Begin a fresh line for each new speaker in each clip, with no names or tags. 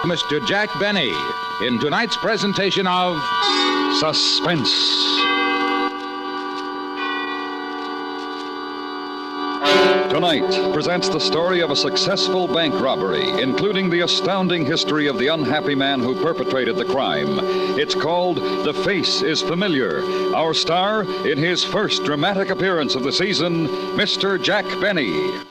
Mr. Jack Benny in tonight's presentation of Suspense.
Tonight presents the story of a successful bank robbery, including the astounding history of the unhappy man who perpetrated the crime. It's called The Face is Familiar. Our star, in his first dramatic appearance of the season, Mr. Jack Benny.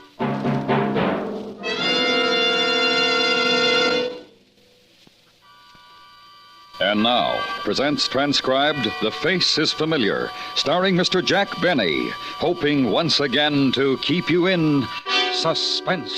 And now, presents transcribed The Face is Familiar, starring Mr. Jack Benny, hoping once again to keep you in suspense.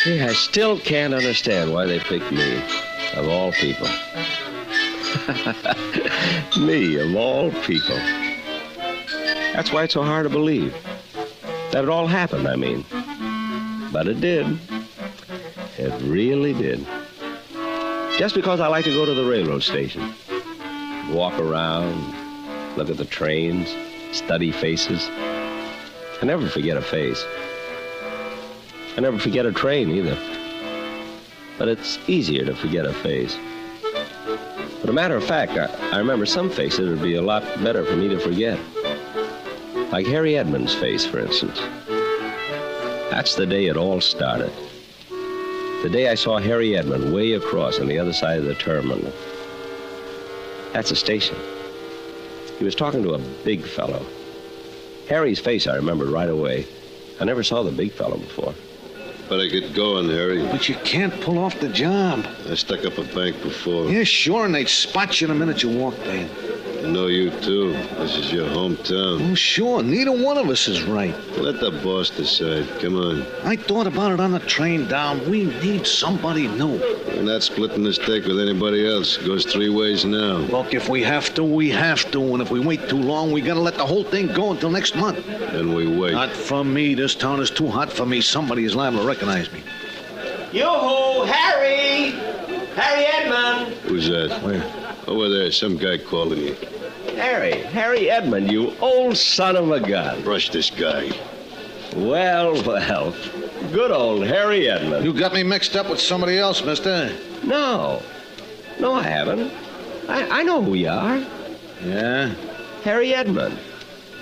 See, I still can't understand why they picked me, of all people. Me, of all people. That's why it's so hard to believe. That it all happened, I mean. But it did. It really did. Just because I like to go to the railroad station. Walk around, look at the trains, study faces. I never forget a face. I never forget a train, either. But it's easier to forget a face. But a matter of fact, I remember some faces it would be a lot better for me to forget. Like Harry Edmonds' face, for instance. That's the day it all started. The day I saw Harry Edmond way across on the other side of the terminal. That's the station. He was talking to a big fellow. Harry's face I remembered right away. I never saw the big fellow before.
Better get going, Harry.
But you can't pull off the job.
I stuck up a bank before.
Yeah, sure, and they'd spot you the minute you walked in.
I know you, too. This is your hometown.
Oh, sure, neither one of us is right.
Let the boss decide. Come on.
I thought about it on the train down. We need somebody new.
We're not splitting this stake with anybody else. It goes three ways now.
Look, if we have to, we have to. And if we wait too long, we gotta let the whole thing go until next month.
Then we wait.
Not for me. This town is too hot for me. Somebody is liable to recognize me.
Yoo-hoo, Harry! Harry Edmond!
Who's that?
Where?
Over there, some guy calling you.
Harry Edmond, you old son of a gun.
Brush this guy.
Well, good old Harry Edmond.
You got me mixed up with somebody else, mister.
No, I haven't. I know who you are.
Yeah?
Harry Edmond.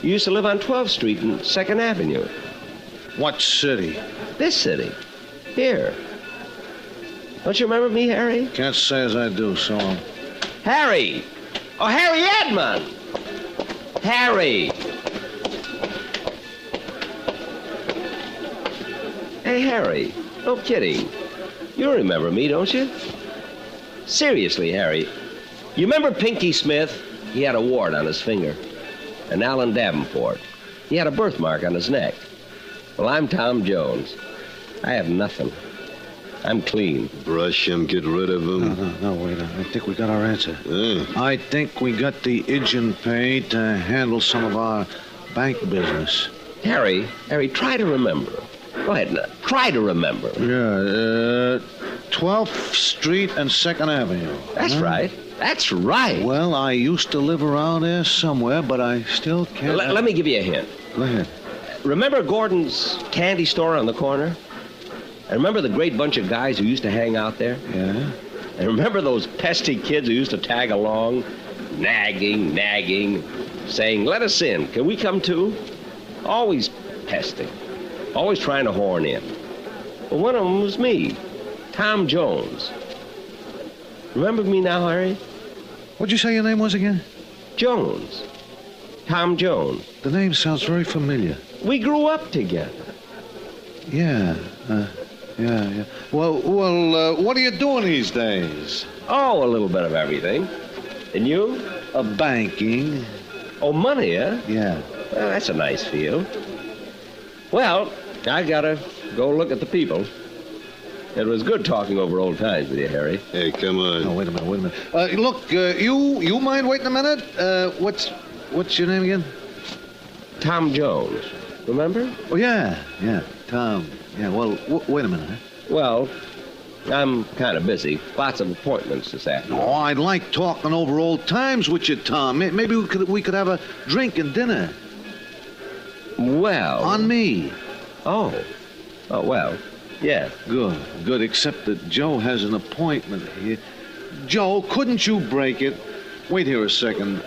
You used to live on 12th Street and 2nd Avenue.
What city?
This city. Here. Don't you remember me, Harry?
Can't say as I do, so...
Harry! Oh, Harry Edmond! Harry! Hey, Harry. No kidding. You remember me, don't you? Seriously, Harry. You remember Pinky Smith? He had a wart on his finger. And Alan Davenport. He had a birthmark on his neck. Well, I'm Tom Jones. I have nothing. I'm clean.
Brush him, get rid of him.
No, wait. I think we got our answer.
Yeah.
I think we got the agent paid to handle some of our bank business.
Harry, try to remember. Go ahead now. Try to remember.
Yeah, 12th Street and 2nd Avenue.
That's right. That's right.
Well, I used to live around there somewhere, but I still can't...
Let me give you a hint.
Go ahead.
Remember Gordon's candy store on the corner? And remember the great bunch of guys who used to hang out there?
Yeah?
And remember those pesky kids who used to tag along? Nagging, saying, let us in. Can we come too? Always pesting. Always trying to horn in. Well, one of them was me, Tom Jones. Remember me now, Harry?
What'd you say your name was again?
Jones. Tom Jones.
The name sounds very familiar.
We grew up together.
Yeah. Well, what are you doing these days?
Oh, a little bit of everything. And you?
Banking.
Oh, money, huh?
Yeah.
Well, that's a nice field. Well, I gotta go look at the people. It was good talking over old times with you, Harry.
Hey, come on.
Oh, wait a minute. Look, you mind waiting a minute? What's your name again?
Tom Jones. Remember?
Oh, yeah, Tom. Yeah, well, wait a minute, huh?
Well, I'm kind of busy. Lots of appointments this afternoon.
Oh, I'd like talking over old times with you, Tom. Maybe we could have a drink and dinner.
Well...
On me.
Oh, well, yeah.
Good, except that Joe has an appointment here. Joe, couldn't you break it? Wait here a second.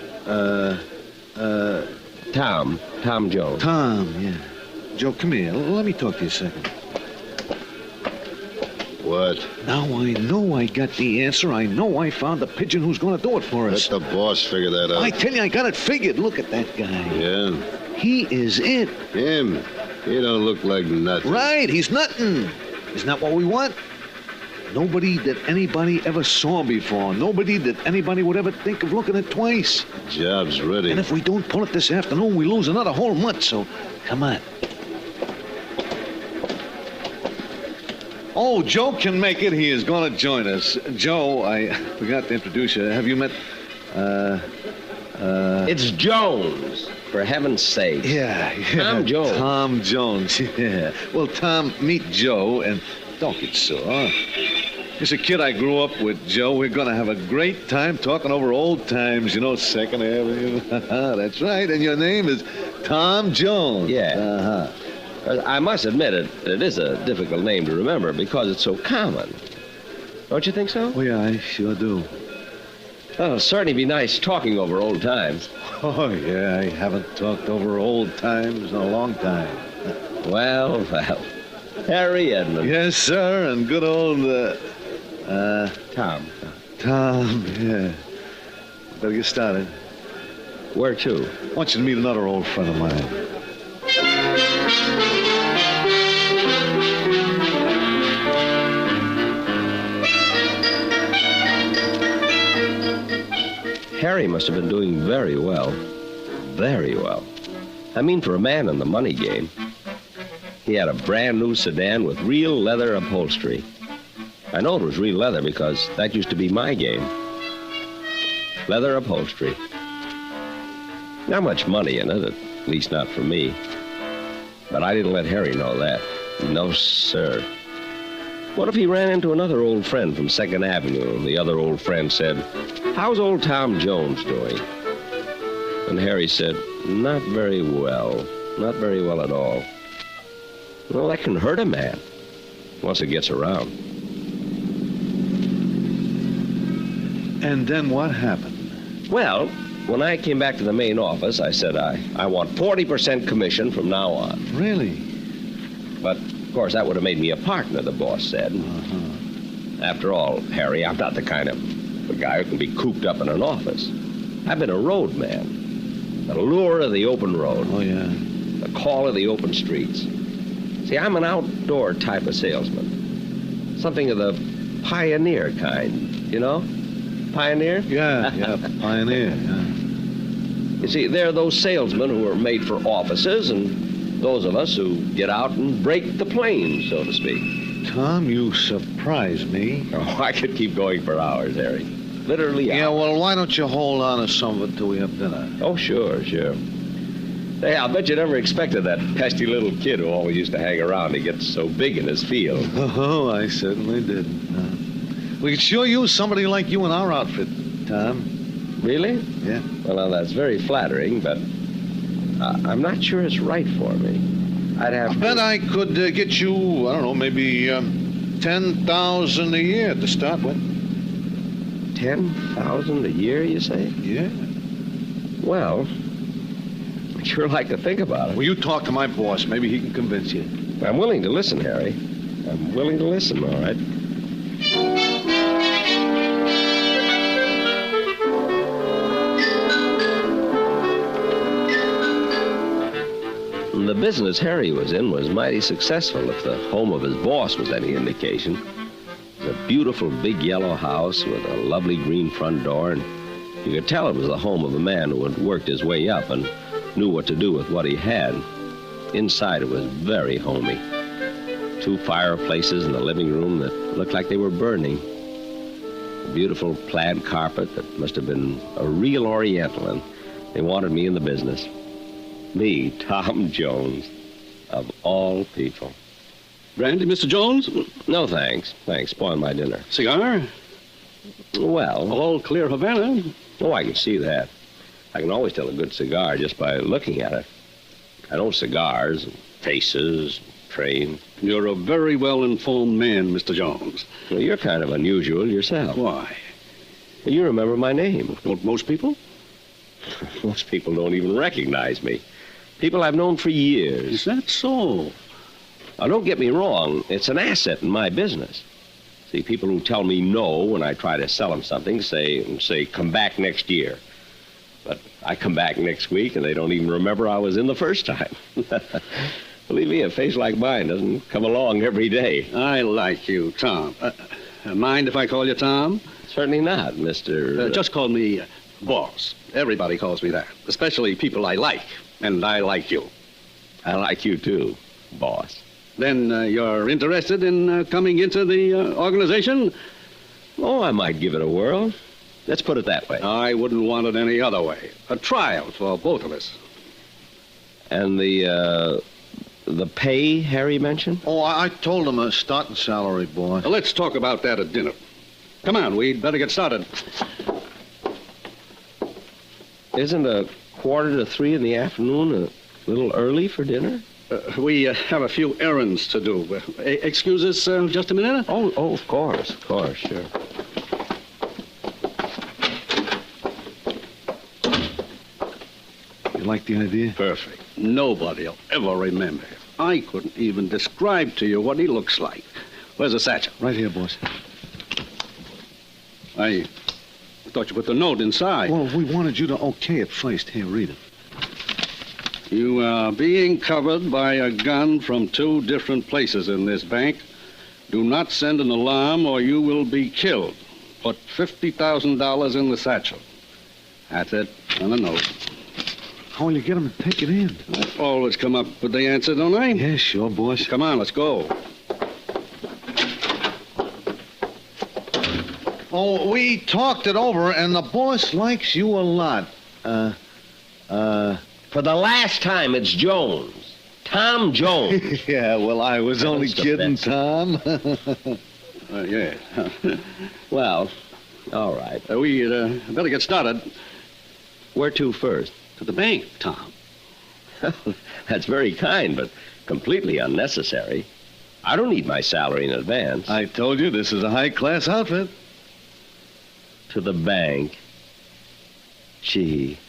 Tom Jones.
Tom, yeah. Joe, come here. Let me talk to you a second.
What?
Now I know I got the answer. I know I found the pigeon who's going to do it for us.
Let the boss figure that out.
I tell you, I got it figured. Look at that guy.
Yeah?
He is it.
Him? He don't look like nothing.
Right, he's nothing. Isn't that what we want? Nobody that anybody ever saw before. Nobody that anybody would ever think of looking at twice.
Job's ready.
And if we don't pull it this afternoon, we lose another whole month, so come on. Oh, Joe can make it. He is going to join us. Joe, I forgot to introduce you. Have you met,
It's Jones, for heaven's sake.
Yeah.
Tom Jones.
Tom Jones, yeah. Well, Tom, meet Joe, and don't get sore. He's a kid I grew up with, Joe. We're going to have a great time talking over old times, you know, Second Avenue. That's right, and your name is Tom Jones.
Yeah.
Uh-huh.
I must admit it is a difficult name to remember because it's so common. Don't you think so?
Oh, yeah, I sure do.
Well, it'll certainly be nice talking over old times.
Oh, yeah, I haven't talked over old times in a long time.
Well. Harry Edmund.
Yes, sir, and good old,
Tom.
Tom, yeah. Better get started.
Where to?
I want you to meet another old friend of mine.
Harry must have been doing very well. Very well. I mean, for a man in the money game. He had a brand new sedan with real leather upholstery. I know it was real leather because that used to be my game. Leather upholstery. Not much money in it, at least not for me. But I didn't let Harry know that. No, sir. What if he ran into another old friend from Second Avenue and the other old friend said, "How's old Tom Jones doing?" And Harry said, "Not very well. Not very well at all." Well, that can hurt a man once it gets around.
And then what happened?
Well, when I came back to the main office, I said, I want 40% commission from now on.
Really?
But, of course, that would have made me a partner, the boss said.
Uh-huh.
After all, Harry, I'm not the kind of a guy who can be cooped up in an office. I've been a road man. The lure of the open road.
Oh, yeah.
The call of the open streets. See, I'm an outdoor type of salesman. Something of the pioneer kind, you know? Pioneer?
Yeah, pioneer, yeah.
You see, there are those salesmen who are made for offices and those of us who get out and break the plains, so to speak.
Tom, you surprise me.
Oh, I could keep going for hours, Harry. Literally hours.
Yeah, well, why don't you hold on to some of it till we have dinner?
Oh, sure. Hey, I'll bet you never expected that pesky little kid who always used to hang around to get so big in his field.
Oh, I certainly did. We could sure use somebody like you in our outfit, Tom.
Really?
Yeah.
Well, now, that's very flattering, but I'm not sure it's right for me. I'd have
I bet I could get you, I don't know, maybe $10,000 a year to start with.
$10,000 a year, you say?
Yeah.
Well, I'd sure like to think about it.
Well, you talk to my boss. Maybe he can convince you.
I'm willing to listen, Harry. I'm willing to listen, all right. The business Harry was in was mighty successful, if the home of his boss was any indication. It was a beautiful big yellow house with a lovely green front door, and you could tell it was the home of a man who had worked his way up and knew what to do with what he had. Inside it was very homey. 2 fireplaces in the living room that looked like they were burning. A beautiful plaid carpet that must have been a real Oriental, and they wanted me in the business. Me, Tom Jones, of all people.
Brandy, Mr. Jones?
No, thanks. Thanks. Spoil my dinner.
Cigar?
Well,
All clear Havana.
oh, I can see that. I can always tell a good cigar just by looking at it. I know cigars, faces, train.
You're a very well-informed man, Mr. Jones.
Well, you're kind of unusual yourself.
Why?
You remember my name.
Don't most people?
Most people don't even recognize me. People I've known for years.
Is that so?
Now, don't get me wrong. It's an asset in my business. See, people who tell me no when I try to sell them something say, come back next year. But I come back next week, and they don't even remember I was in the first time. Believe me, a face like mine doesn't come along every day.
I like you, Tom. Mind if I call you Tom?
Certainly not, Mr.
Just call me Boss. Everybody calls me that, especially people I like, and I like you.
I like you, too, boss.
Then you're interested in coming into the organization?
Oh, I might give it a whirl. Let's put it that way.
I wouldn't want it any other way. A trial for both of us.
And the pay Harry mentioned?
Oh, I told him a starting salary, boy.
Let's talk about that at dinner. Come on, we'd better get started.
Isn't 2:45 in the afternoon a little early for dinner?
We have a few errands to do. Excuse us just a minute?
Oh, of course, sure.
You like the idea?
Perfect. Nobody'll ever remember him. I couldn't even describe to you what he looks like. Where's the satchel?
Right here, boss.
I thought you put the note inside.
Well, we wanted you to okay it first. Here, read it.
You are being covered by a gun from 2 different places in this bank. Do not send an alarm or you will be killed. Put $50,000 in the satchel. That's it, on a note.
How will you get him to take it in?
I always come up with the answer, don't I?
Yeah, sure, boss.
Come on, let's go.
Oh, we talked it over, and the boss likes you a lot.
For the last time, it's Jones. Tom Jones.
Yeah, well, I was only
That's the
kidding,
best.
Tom.
Yeah.
Well, all right.
We better get started.
Where to first?
To the bank, Tom.
That's very kind, but completely unnecessary. I don't need my salary in advance.
I told you this is a high-class outfit.
To the bank. Gee.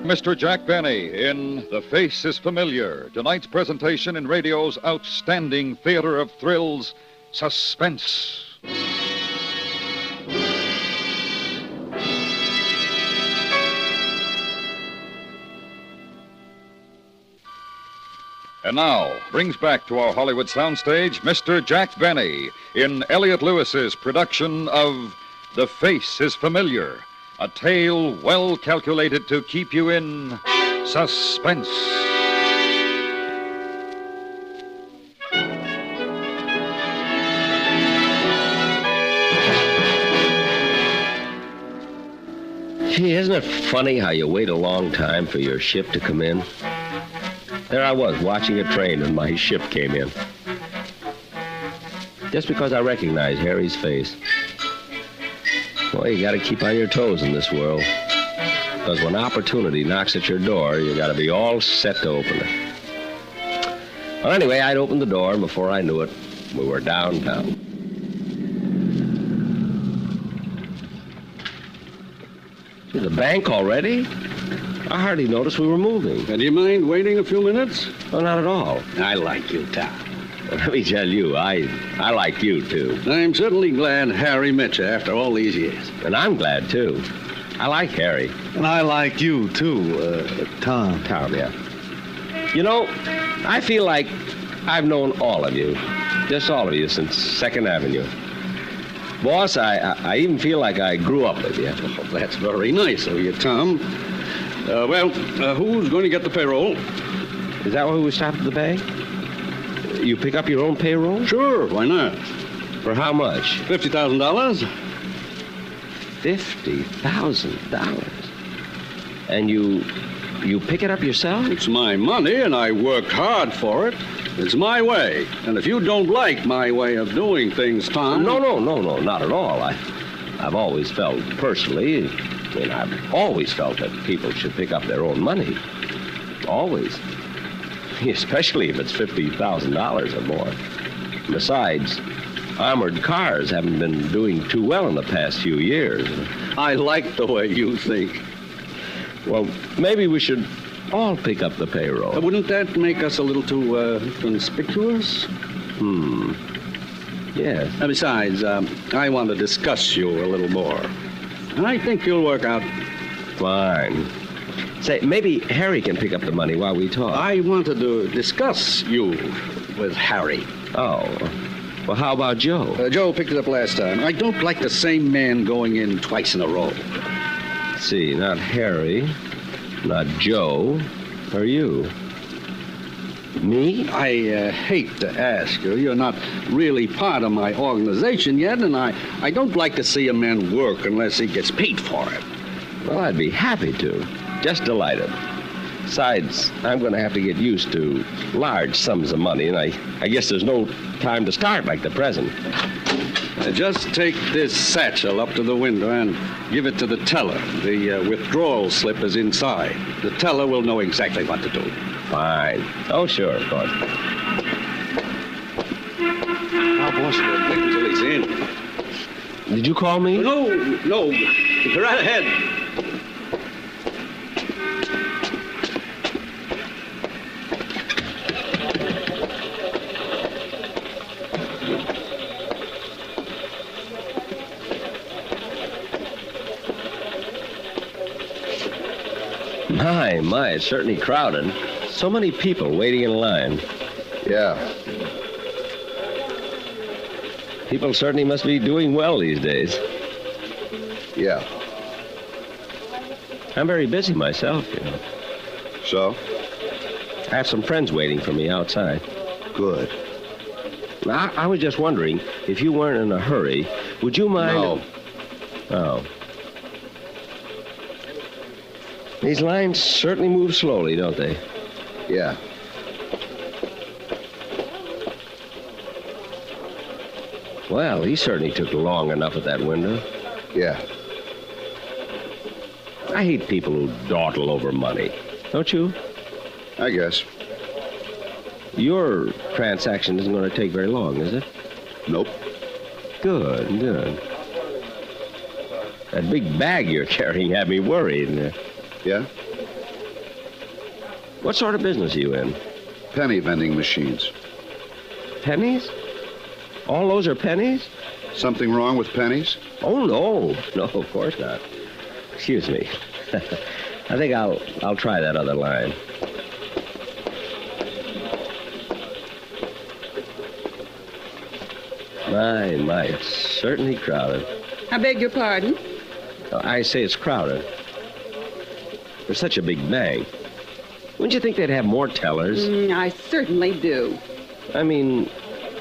Mr. Jack Benny in The Face is Familiar. Tonight's presentation in radio's outstanding theater of thrills, Suspense. And now, brings back to our Hollywood soundstage Mr. Jack Benny in Elliot Lewis's production of The Face is Familiar, a tale well calculated to keep you in suspense.
Gee, isn't it funny how you wait a long time for your ship to come in? There I was, watching a train, and my ship came in. Just because I recognized Harry's face. Well, you gotta keep on your toes in this world. Because when opportunity knocks at your door, you gotta be all set to open it. Well, anyway, I'd opened the door, and before I knew it, we were downtown. To the bank already? I hardly noticed we were moving.
Do you mind waiting a few minutes?
Oh, not at all.
I like you, Tom.
Well, let me tell you, I like you, too.
I'm certainly glad Harry met you after all these years.
And I'm glad, too. I like Harry.
And I like you, too, Tom.
Tom, yeah. You know, I feel like I've known all of you. Just all of you since 2nd Avenue. Boss, I even feel like I grew up with you.
Oh, that's very nice of you, Tom. Who's going to get the payroll?
Is that why we stopped at the bank? You pick up your own payroll?
Sure, why not?
For how much?
$50,000.
$50,000. And you pick it up yourself?
It's my money, and I worked hard for it. It's my way. And if you don't like my way of doing things, Tom...
No, not at all. I've always felt personally, I've always felt that people should pick up their own money. Always. Especially if it's $50,000 or more. Besides, armored cars haven't been doing too well in the past few years.
I like the way you think.
Well, maybe we should all pick up the payroll.
Wouldn't that make us a little too conspicuous?
Yes.
Besides, I want to discuss you a little more. I think you'll work out.
Fine. Say, maybe Harry can pick up the money while we talk.
I wanted to discuss you with Harry.
Oh. Well, how about Joe?
Joe picked it up last time. I don't like the same man going in twice in a row.
See, not Harry, not Joe, or you. Me?
I hate to ask you. You're not really part of my organization yet, and I don't like to see a man work unless he gets paid for it.
Well, I'd be happy to. Just delighted. Besides, I'm going to have to get used to large sums of money, and I guess there's no time to start like the present.
Just take this satchel up to the window and give it to the teller. The withdrawal slip is inside. The teller will know exactly what to do.
Fine. Oh, sure, of course.
Now, boss, we'll wait until he's in.
Did you call me?
No. Go right ahead.
My, it's certainly crowded. So many people waiting in line.
Yeah.
People certainly must be doing well these days.
Yeah.
I'm very busy myself, you know.
So?
I have some friends waiting for me outside.
Good.
I was just wondering, if you weren't in a hurry, would you mind...
No.
Oh. These lines certainly move slowly, don't they?
Yeah.
Well, he certainly took long enough at that window.
Yeah.
I hate people who dawdle over money. Don't you?
I guess.
Your transaction isn't going to take very long, is it?
Nope.
Good. That big bag you're carrying had me worried.
Yeah?
What sort of business are you in?
Penny vending machines.
Pennies? All those are pennies?
Something wrong with pennies?
Oh, no. No, of course not. Excuse me. I think I'll try that other line. My, it's certainly crowded.
I beg your pardon?
I say it's crowded. There's such a big bank. Wouldn't you think they'd have more tellers?
I certainly do.
I mean,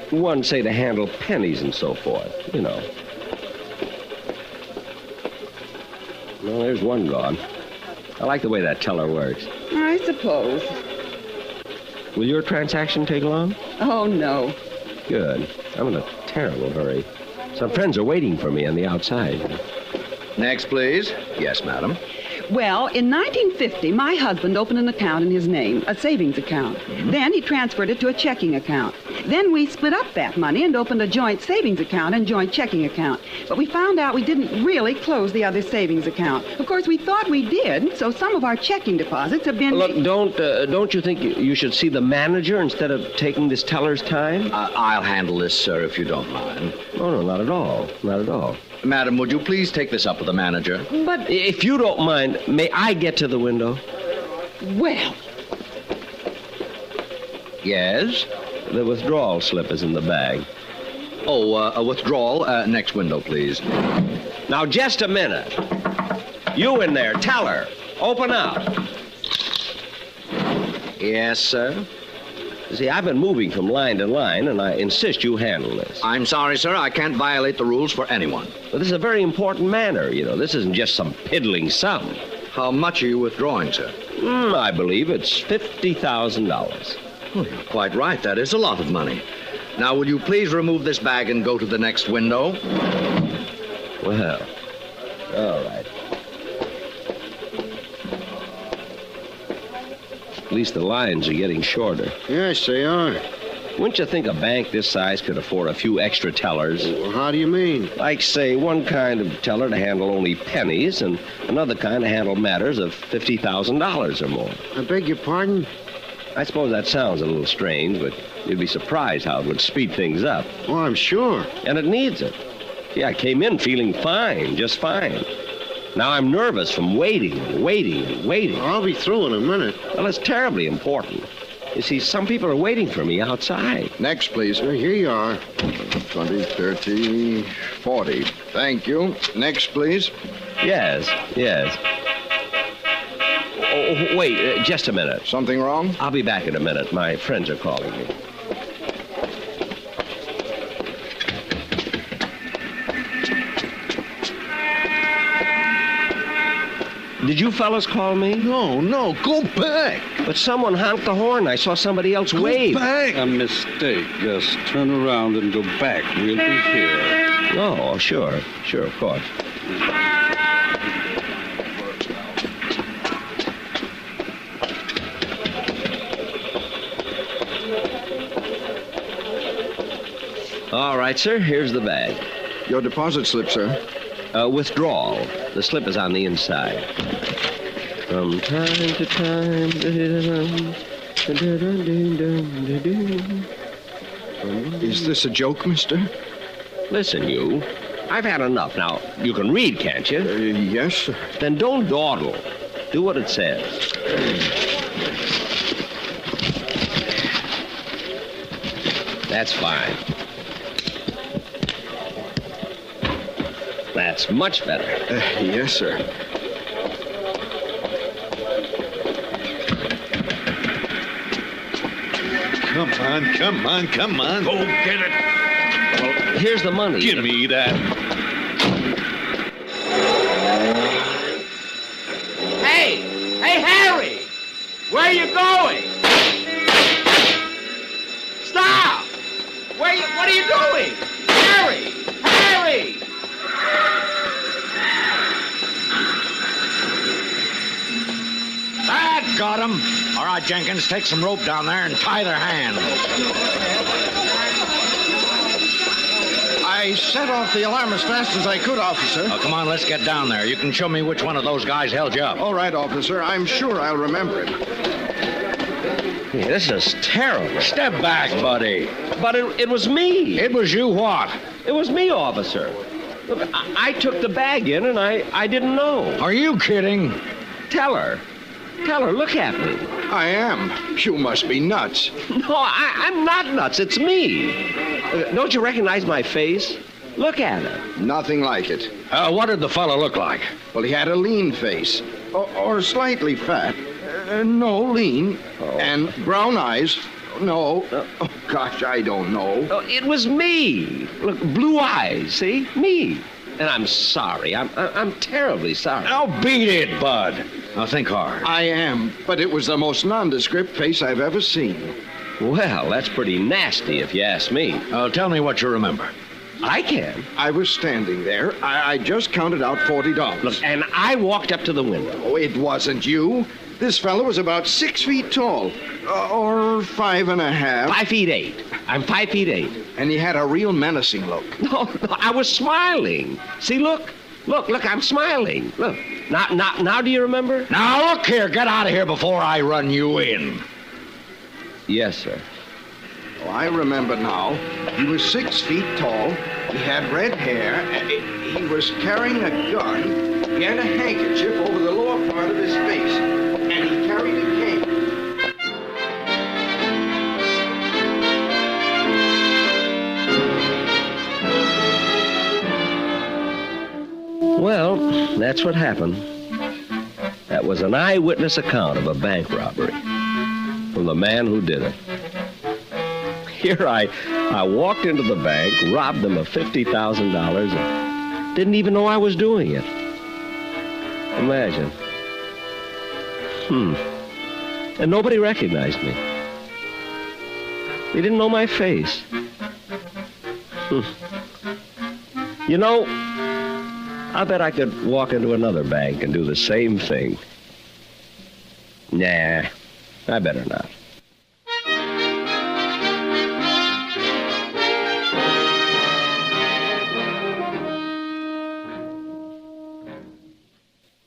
one, say, to handle pennies and so forth, you know. Well, there's one gone. I like the way that teller works.
I suppose.
Will your transaction take long?
Oh, no.
Good. I'm in a terrible hurry. Some friends are waiting for me on the outside.
Next, please. Yes, madam.
Well, in 1950, my husband opened an account in his name, a savings account. Then he transferred it to a checking account. Then we split up that money and opened a joint savings account and joint checking account. But we found out we didn't really close the other savings account. Of course, we thought we did, so some of our checking deposits have been...
Look, don't you think you should see the manager instead of taking this teller's time?
I'll handle this, sir, if you don't mind.
Oh, no, not at all. Not at all.
Madam, would you please take this up with the manager?
But...
If you don't mind, may I get to the window?
Well...
Yes?
The withdrawal slip is in the bag.
Oh, a withdrawal. Next window, please.
Now, just a minute. You in there, teller. Open up.
Yes, sir?
See, I've been moving from line to line, and I insist you handle this.
I'm sorry, sir. I can't violate the rules for anyone.
But this is a very important matter, you know. This isn't just some piddling sum.
How much are you withdrawing, sir?
I believe it's $50,000.
Well, you're quite right. That is a lot of money. Now, will you please remove this bag and go to the next window?
Well, all right. At least the lines are getting shorter.
Yes, they are.
Wouldn't you think a bank this size could afford a few extra tellers?
Well, how do you mean?
Like, say, one kind of teller to handle only pennies and another kind to handle matters of $50,000 or more.
I beg your pardon?
I suppose that sounds a little strange, but you'd be surprised how it would speed things up.
Oh, I'm sure.
And it needs it. Yeah, I came in feeling fine, just fine. Now I'm nervous from waiting and waiting and waiting.
I'll be through in a minute.
Well, it's terribly important. You see, some people are waiting for me outside.
Next, please.
Here you are.
20, 30, 40. Thank you. Next, please.
Yes. Oh, wait, just a minute.
Something wrong?
I'll be back in a minute. My friends are calling me. Did you fellas call me?
No, go back.
But someone honked the horn. I saw somebody else wave.
Go back.
A mistake. Just turn around and go back. We'll be here.
Oh, sure, of course. All right, sir, here's the bag.
Your deposit slip, sir.
Withdrawal. The slip is on the inside. From time to time.
Is this a joke, mister?
Listen, you. I've had enough. Now, you can read, can't you?
Yes, sir.
Then don't dawdle. Do what it says. That's fine. That's much better.
Yes, sir.
Come on.
Go get it. Well, here's the money.
Give me that.
Hey, Harry! Where are you going? Stop! What are you doing? Harry!
That got him. All right, Jenkins, take some rope down there and tie their hands.
I set off the alarm as fast as I could, officer.
Oh, come on, let's get down there. You can show me which one of those guys held you up.
All right, officer. I'm sure I'll remember it.
Yeah, this is terrible.
Step back, buddy.
But it was me.
It was you what?
It was me, officer. Look, I took the bag in and I didn't know.
Are you kidding?
Tell her, look at me.
I am. You must be nuts.
No, I'm not nuts. It's me. Don't you recognize my face? Look at it.
Nothing like it.
What did the fellow look like?
Well, he had a lean face. Or slightly fat. No, lean.
Oh.
And brown eyes. No. Oh, gosh, I don't know.
Oh, it was me. Look, blue eyes, see? Me. And I'm sorry. I'm terribly sorry.
Now beat it, Bud. Now think hard.
I am, but it was the most nondescript face I've ever seen.
Well, that's pretty nasty if you ask me.
Tell me what you remember.
I can.
I was standing there. I just counted out $40.
Look, and I walked up to the window.
Oh, it wasn't you. This fellow was about 6 feet tall. Or 5.5.
5'8". I'm 5'8".
And he had a real menacing look.
No, I was smiling. See, look, I'm smiling. Look, now do you remember?
Now look here, get out of here before I run you in.
Yes, sir.
Oh, I remember now. He was 6 feet tall. He had red hair. He was carrying a gun. He had a handkerchief over the lower part of his face. And he carried a cane.
Well, that's what happened. That was an eyewitness account of a bank robbery from the man who did it. here I walked into the bank, robbed them of $50,000, and didn't even know I was doing it. Imagine. And nobody recognized me. They didn't know my face. You know, I bet I could walk into another bank and do the same thing. Nah, I better not.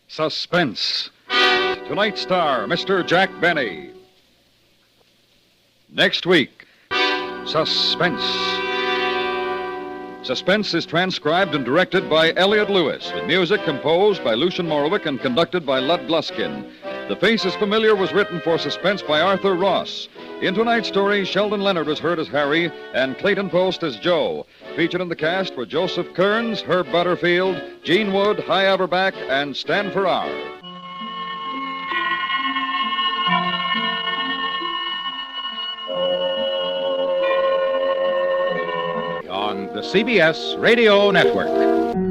Suspense. Tonight's star, Mr. Jack Benny. Next week, Suspense. Suspense is transcribed and directed by Elliot Lewis, with music composed by Lucian Morowick and conducted by Lud Gluskin. The Face is Familiar was written for Suspense by Arthur Ross. In tonight's story, Sheldon Leonard was heard as Harry and Clayton Post as Joe. Featured in the cast were Joseph Kearns, Herb Butterfield, Gene Wood, Hy Averback, and Stan Farrar.
On the CBS Radio Network.